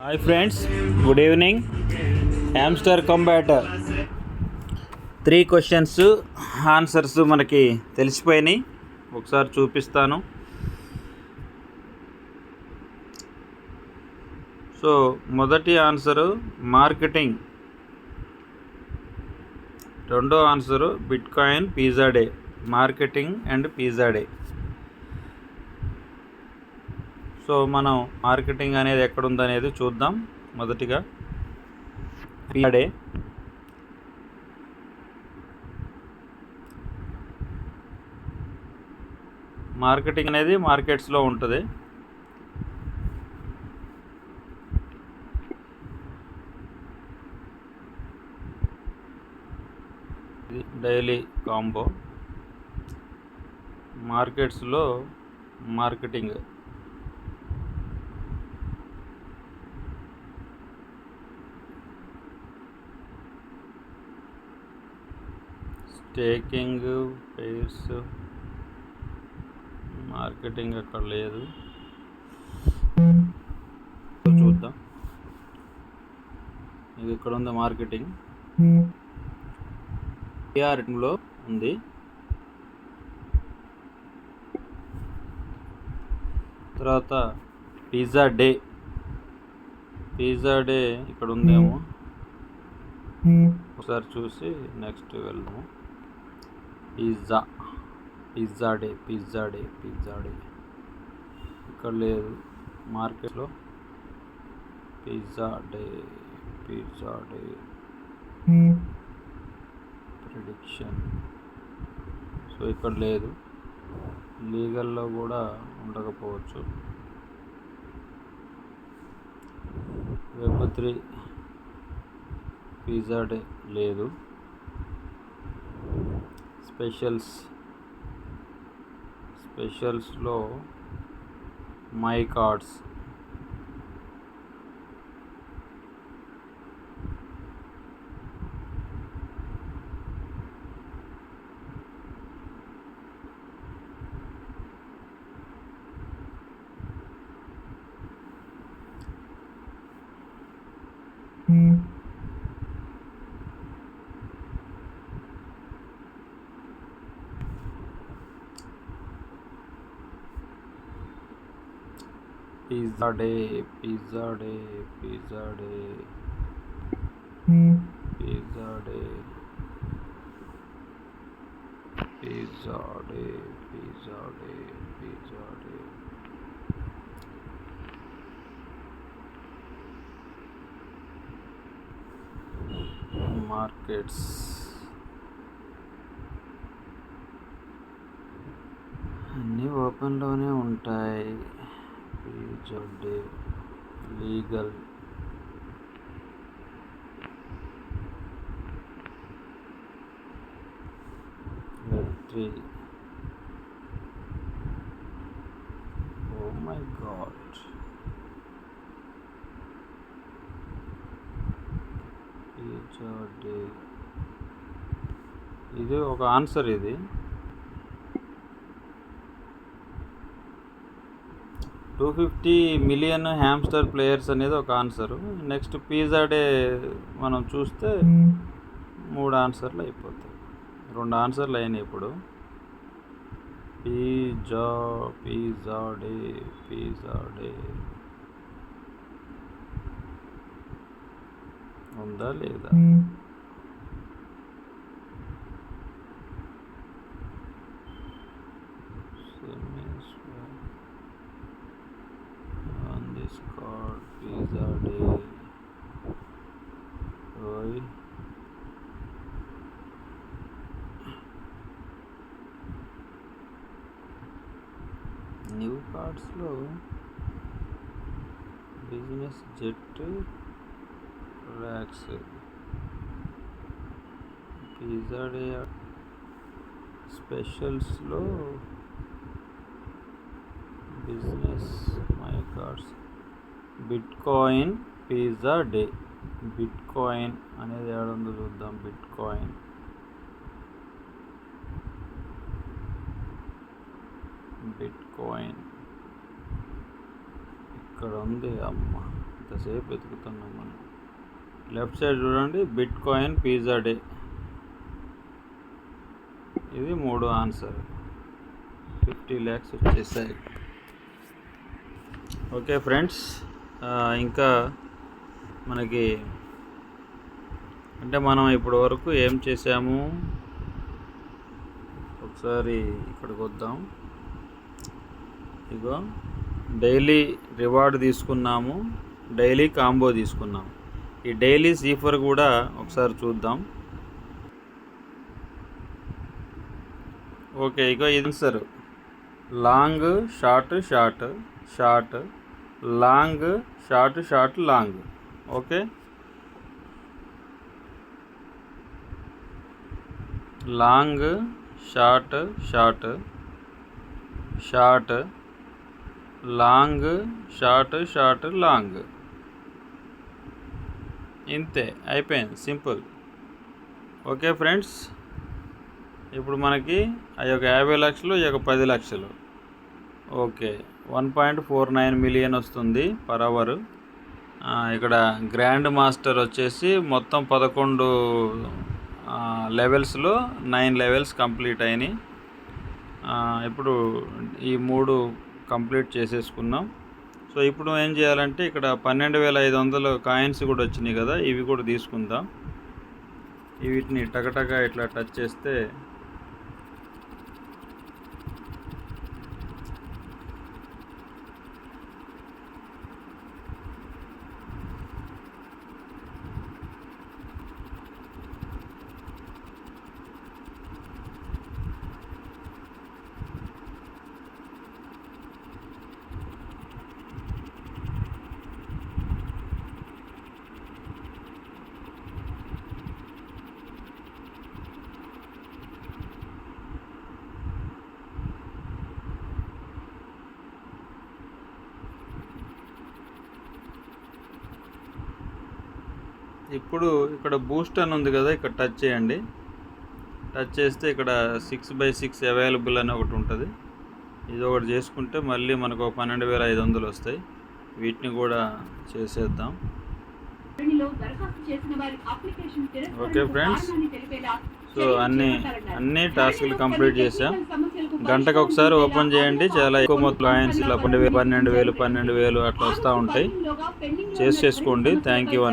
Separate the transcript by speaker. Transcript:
Speaker 1: Hi friends, good evening. Hamster Kombat 3 questions answers మనకి తెలిసిపోయినాయి. ఒకసారి చూపిస్తాను. సో మొదటి ఆన్సరు మార్కెటింగ్, రెండో answer bitcoin pizza day. Marketing and pizza day. So మనం మార్కెటింగ్ అనేది ఎక్కడుందనేది చూద్దాం. మొదటిగా పిజ్జా డే. మార్కెటింగ్ అనేది మార్కెట్స్లో ఉంటుంది. ఇది డైలీ కాంబో. మార్కెట్స్లో మార్కెటింగ్. స్టేకింగ్, పేర్స్, మార్కెటింగ్ అక్కడ లేదు. చూద్దాం. ఇది ఇక్కడ ఉంది మార్కెటింగ్. పిఆర్లో ఉంది. తర్వాత పిజ్జా డే. పిజ్జా డే ఇక్కడ ఉందేమో, ఒకసారి చూసి నెక్స్ట్ వెళ్దాము. పిజ్జా డే ఇక్కడ లేదు మార్కెట్లో. Pizza day prediction. సో ఇక్కడ లేదు. లీగల్లో కూడా ఉండకపోవచ్చు. వెబ్3 పిజ్జా డే లేదు. స్పెషల్స్లో my cards. Pizza day markets. అన్నీ ఓపెన్లోనే ఉంటాయి. Pizza day legal. వెబ్3. Oh my god. Pizza day ఇది ఒక ఆన్సర్. ఇది 250 మిలియన్ హ్యామ్స్టర్ ప్లేయర్స్ అనేది ఒక ఆన్సరు. నెక్స్ట్ పిజ్జా డే మనం చూస్తే 3 ఆన్సర్లు అయిపోతాయి. 2 ఆన్సర్లు అయినాయి ఇప్పుడు. పిజ్జా డే ఉందా లేదా? పిజ్జా డే న్యూ కార్డ్స్లో business jet, racks. Pizza day స్పెషల్స్లో business my cards. Bitcoin pizza day. Bitcoin అనేది ఏడుందో చూద్దాం. బిట్కాయిన్ ఇక్కడ ఉంది. అమ్మ ఎంతసేపు వెతుకుతున్నాం మనం. లెఫ్ట్ సైడ్ చూడండి, బిట్ కాయిన్ పిజ్జా డే, ఇది 3 ఆన్సర్. 50 lakhs వచ్చేసాయి. ఓకే ఫ్రెండ్స్, ఇంకా మనకి అంటే మనం ఇప్పటి వరకు ఏం చేసాము ఒకసారి ఇక్కడికి వద్దాం. ఇగో డైలీ రివార్డ్ తీసుకున్నాము, డైలీ కాంబో తీసుకున్నాము. ఈ డైలీ సీఫర్ కూడా ఒకసారి చూద్దాం. ఓకే, ఇగో ఇది answer. Long short short short, long short short long. Okay, long short short short, long short short long. ఇంతే, అయిపోయింది, సింపుల్. ఓకే ఫ్రెండ్స్, ఇప్పుడు మనకి ఆ యొక్క 50 లక్షలు, ఈ యొక్క 10 లక్షలు. ఓకే, 1.49 million వస్తుంది పర్ అవర్. ఇక్కడ గ్రాండ్ మాస్టర్ వచ్చేసి మొత్తం 11 లెవెల్స్లో 9 లెవెల్స్ కంప్లీట్ అయినాయి. ఇప్పుడు ఈ 3 కంప్లీట్ చేసేసుకున్నాం. సో ఇప్పుడు ఏం చేయాలంటే ఇక్కడ 12,500 కాయిన్స్ కూడా వచ్చినాయి కదా, ఇవి కూడా తీసుకుందాం. వీటిని టకటక ఇట్లా టచ్ చేస్తే ఇప్పుడు ఇక్కడ బూస్ట్ అని ఉంది కదా, ఇక్కడ టచ్ చేయండి. టచ్ చేస్తే ఇక్కడ 6x6 అవైలబుల్ అని ఒకటి ఉంటుంది. ఇది ఒకటి చేసుకుంటే మళ్ళీ మనకు 12,500 వస్తాయి. వీటిని కూడా చేసేద్దాం. ఓకే ఫ్రెండ్స్, సో అన్ని టాస్క్లు కంప్లీట్ చేసాం. గంటకు ఒకసారి ఓపెన్ చేయండి. చాలా ఎక్కువ మొత్తం కాయిన్స్ ఇలా 12,000 అట్లా వస్తూ ఉంటాయి. చేసుకోండి. Thank you.